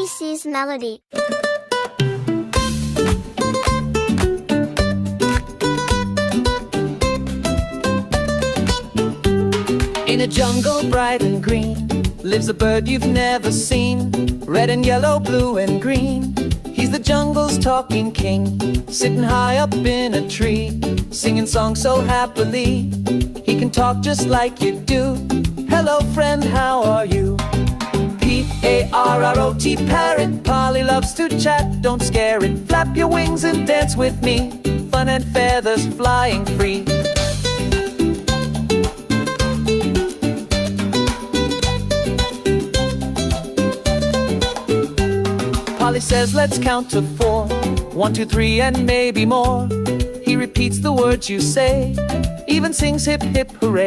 ABC's melody. In a jungle bright and green lives a bird you've never seen. Red and yellow, blue and green. He's the jungle's talking king, sitting high up in a tree, singing songs so happily. He can talk just like you do. Hello friend, how are you? P-A-R-R-O-T, parrot. Polly loves to chat, don't scare it. Flap your wings and dance with me. Fun and feathers flying free. Polly says let's count to 4. 1, 2, 3 and maybe more. He repeats the words you say, even sings hip hip hooray.